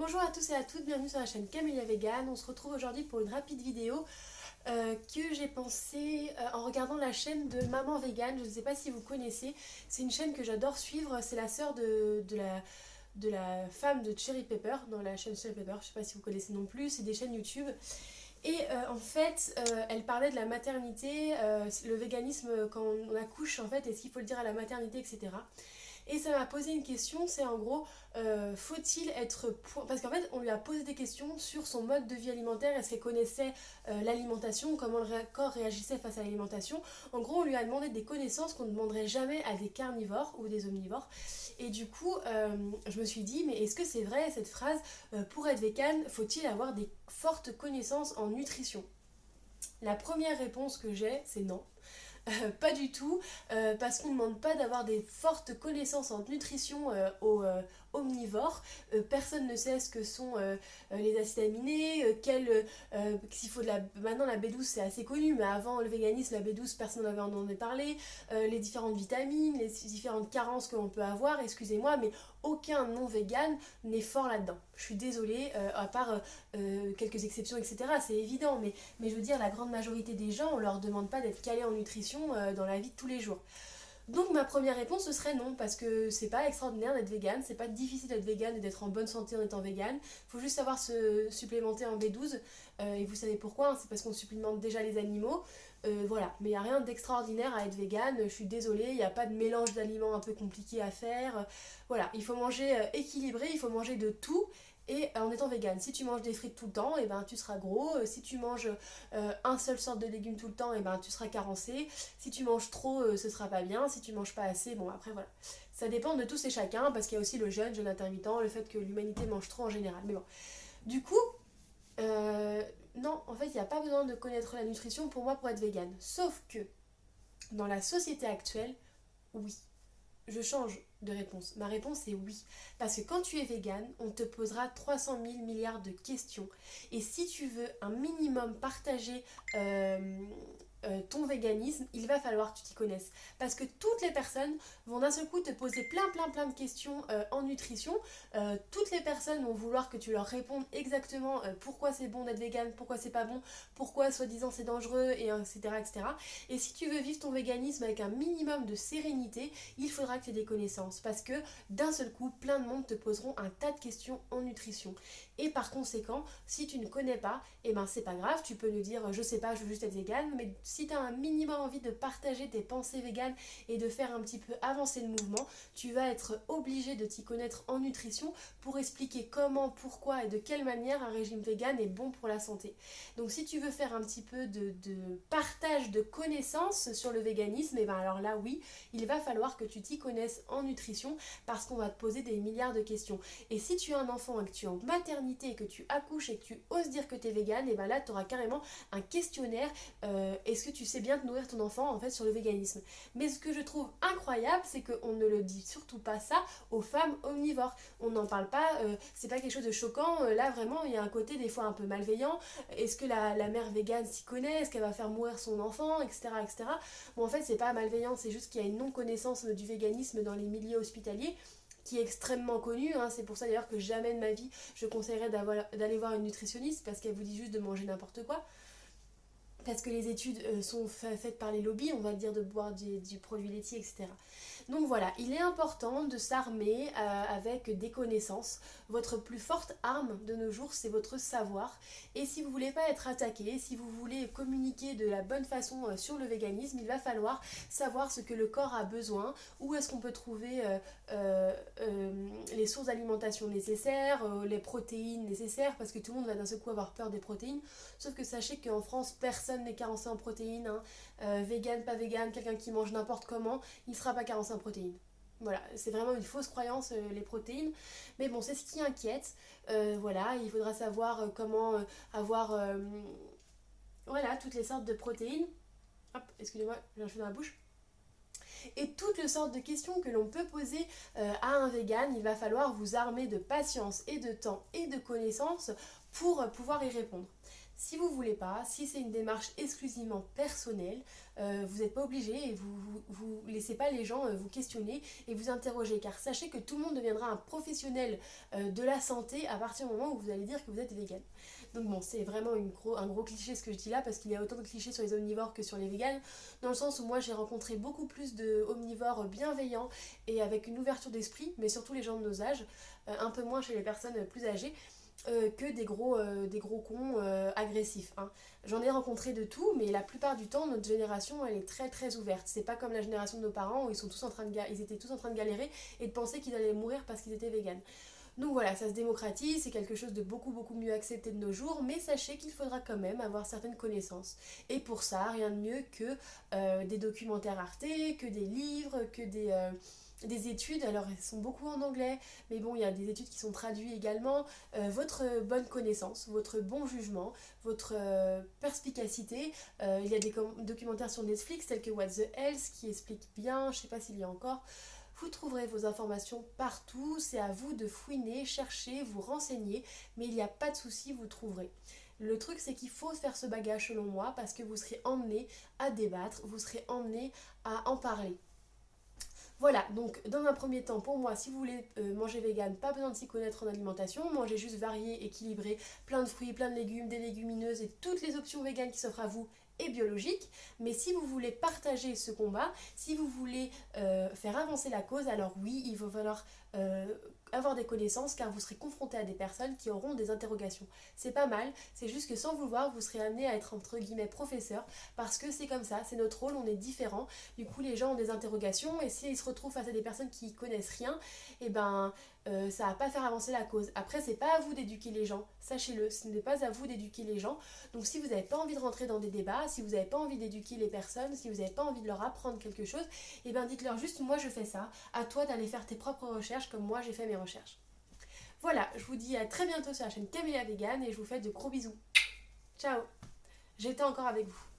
Bonjour à tous et à toutes, bienvenue sur la chaîne Camélia Vegan. On se retrouve aujourd'hui pour une rapide vidéo que j'ai pensée en regardant la chaîne de Maman Vegan. Je ne sais pas si vous connaissez, c'est une chaîne que j'adore suivre. C'est la sœur de la femme de Cherry Pepper dans la chaîne Cherry Pepper. Je ne sais pas si vous connaissez non plus, c'est des chaînes YouTube. Et en fait, elle parlait de la maternité, le véganisme quand on accouche, en fait, est-ce qu'il faut le dire à la maternité, etc. Et ça m'a posé une question, c'est en gros, faut-il être... Parce qu'en fait, on lui a posé des questions sur son mode de vie alimentaire, est-ce qu'elle connaissait l'alimentation, comment le corps réagissait face à l'alimentation. En gros, on lui a demandé des connaissances qu'on ne demanderait jamais à des carnivores ou des omnivores. Et du coup, je me suis dit, mais est-ce que c'est vrai cette phrase, pour être vegan, faut-il avoir des fortes connaissances en nutrition? La première réponse que j'ai, c'est non. Pas du tout, parce qu'on ne demande pas d'avoir des fortes connaissances en nutrition aux omnivores. Personne ne sait ce que sont les acides aminés, s'il faut de la... Maintenant la B12 c'est assez connu, mais avant le véganisme, la B12 personne n'avait entendu parler, les différentes vitamines, les différentes carences que l'on peut avoir, excusez-moi, mais aucun non-vegan n'est fort là-dedans. Je suis désolée, à part quelques exceptions, etc. C'est évident, mais je veux dire, la grande majorité des gens, on leur demande pas d'être calés en nutrition dans la vie de tous les jours. Donc ma première réponse ce serait non, parce que c'est pas extraordinaire d'être vegan, c'est pas difficile d'être vegan et d'être en bonne santé en étant vegan. Faut juste savoir se supplémenter en B12, et vous savez pourquoi, hein, c'est parce qu'on supplémente déjà les animaux. Voilà, mais il n'y a rien d'extraordinaire à être vegan, je suis désolée, il n'y a pas de mélange d'aliments un peu compliqué à faire. Voilà, il faut manger équilibré, il faut manger de tout. Et en étant vegan, si tu manges des frites tout le temps, et ben tu seras gros. Si tu manges un seul sorte de légumes tout le temps, et ben tu seras carencé. Si tu manges trop, ce sera pas bien. Si tu manges pas assez, bon après voilà. Ça dépend de tous et chacun, parce qu'il y a aussi le jeûne intermittent, le fait que l'humanité mange trop en général. Mais bon, du coup, non, en fait, il n'y a pas besoin de connaître la nutrition pour moi pour être vegan. Sauf que dans la société actuelle, oui. Je change de réponse. Ma réponse est oui. Parce que quand tu es vegan, on te posera 300 000 milliards de questions. Et si tu veux un minimum partager ton véganisme, il va falloir que tu t'y connaisses. Parce que toutes les personnes vont d'un seul coup te poser plein de questions en nutrition. Toutes les personnes vont vouloir que tu leur répondes exactement pourquoi c'est bon d'être vegan, pourquoi c'est pas bon, pourquoi soi-disant c'est dangereux, et etc., etc. Et si tu veux vivre ton véganisme avec un minimum de sérénité, il faudra que tu aies des connaissances. Parce que d'un seul coup, plein de monde te poseront un tas de questions en nutrition. Et par conséquent, si tu ne connais pas, eh ben c'est pas grave, tu peux nous dire je sais pas, je veux juste être vegan, mais si tu as un minimum envie de partager tes pensées véganes et de faire un petit peu avancer le mouvement, tu vas être obligé de t'y connaître en nutrition pour expliquer comment, pourquoi et de quelle manière un régime vegan est bon pour la santé. Donc si tu veux faire un petit peu de partage de connaissances sur le véganisme, et ben alors là oui, il va falloir que tu t'y connaisses en nutrition parce qu'on va te poser des milliards de questions. Et si tu as un enfant et que tu es en maternité, que tu accouches et que tu oses dire que tu es vegan, et ben là tu auras carrément un questionnaire. Est-ce que tu sais bien te nourrir ton enfant en fait sur le véganisme? Mais ce que je trouve incroyable, c'est qu'on ne le dit surtout pas ça aux femmes omnivores. On n'en parle pas, c'est pas quelque chose de choquant. Là vraiment, il y a un côté des fois un peu malveillant. Est-ce que la mère végane s'y connaît? Est-ce qu'elle va faire mourir son enfant, etc., etc. Bon, en fait, c'est pas malveillant, c'est juste qu'il y a une non-connaissance du véganisme dans les milieux hospitaliers qui est extrêmement connue, hein. C'est pour ça d'ailleurs que jamais de ma vie je conseillerais d'aller voir une nutritionniste parce qu'elle vous dit juste de manger n'importe quoi. Parce que les études sont faites par les lobbies, on va dire, de boire du produit laitier, etc. Donc voilà, il est important de s'armer avec des connaissances. Votre plus forte arme de nos jours, c'est votre savoir. Et si vous voulez pas être attaqué, si vous voulez communiquer de la bonne façon sur le véganisme, il va falloir savoir ce que le corps a besoin, où est-ce qu'on peut trouver les sources d'alimentation nécessaires, les protéines nécessaires, parce que tout le monde va d'un seul coup avoir peur des protéines. Sauf que sachez qu'en France, personne n'est carencé en protéines, hein. Vegan, pas vegan, quelqu'un qui mange n'importe comment, il ne sera pas carencé en protéines. Voilà, c'est vraiment une fausse croyance, les protéines. Mais bon, c'est ce qui inquiète. Voilà, il faudra savoir comment avoir voilà, toutes les sortes de protéines. Hop, excusez-moi, j'ai un cheveu dans la bouche. Et toutes les sortes de questions que l'on peut poser à un vegan, il va falloir vous armer de patience et de temps et de connaissances pour pouvoir y répondre. Si vous voulez pas, si c'est une démarche exclusivement personnelle, vous n'êtes pas obligé et vous laissez pas les gens vous questionner et vous interroger, car sachez que tout le monde deviendra un professionnel de la santé à partir du moment où vous allez dire que vous êtes vegan. Donc bon, c'est vraiment un gros cliché ce que je dis là, parce qu'il y a autant de clichés sur les omnivores que sur les véganes, dans le sens où moi j'ai rencontré beaucoup plus de omnivores bienveillants et avec une ouverture d'esprit, mais surtout les gens de nos âges, un peu moins chez les personnes plus âgées, que des gros cons agressifs, hein. J'en ai rencontré de tout, mais la plupart du temps, notre génération, elle est très très ouverte. C'est pas comme la génération de nos parents où ils étaient tous en train de galérer et de penser qu'ils allaient mourir parce qu'ils étaient véganes. Donc voilà, ça se démocratise, c'est quelque chose de beaucoup mieux accepté de nos jours, mais sachez qu'il faudra quand même avoir certaines connaissances. Et pour ça, rien de mieux que des documentaires Arte, que des livres, que des études. Alors elles sont beaucoup en anglais, mais bon, il y a des études qui sont traduites également. Votre bonne connaissance, votre bon jugement, votre perspicacité. Il y a des documentaires sur Netflix tels que What the Health qui expliquent bien, je sais pas s'il y a encore. Vous trouverez vos informations partout, c'est à vous de fouiner, chercher, vous renseigner, mais il n'y a pas de souci, vous trouverez. Le truc, c'est qu'il faut faire ce bagage selon moi parce que vous serez emmené à débattre, vous serez emmené à en parler. Voilà, donc dans un premier temps, pour moi, si vous voulez manger vegan, pas besoin de s'y connaître en alimentation, mangez juste varié, équilibré, plein de fruits, plein de légumes, des légumineuses et toutes les options véganes qui s'offrent à vous et biologiques. Mais si vous voulez partager ce combat, si vous voulez faire avancer la cause, alors oui, il va falloir avoir des connaissances car vous serez confronté à des personnes qui auront des interrogations. C'est pas mal, c'est juste que sans vouloir, vous serez amené à être entre guillemets professeur parce que c'est comme ça, c'est notre rôle, on est différent. Du coup, les gens ont des interrogations et s'ils se retrouvent face à des personnes qui connaissent rien, et ben ça va pas faire avancer la cause. Après, c'est pas à vous d'éduquer les gens, sachez-le, ce n'est pas à vous d'éduquer les gens. Donc si vous n'avez pas envie de rentrer dans des débats, si vous n'avez pas envie d'éduquer les personnes, si vous n'avez pas envie de leur apprendre quelque chose, et ben dites-leur juste moi je fais ça, à toi d'aller faire tes propres recherches comme moi j'ai fait mes recherches. Voilà, je vous dis à très bientôt sur la chaîne Camélia Vegan et je vous fais de gros bisous. Ciao. J'étais encore avec vous.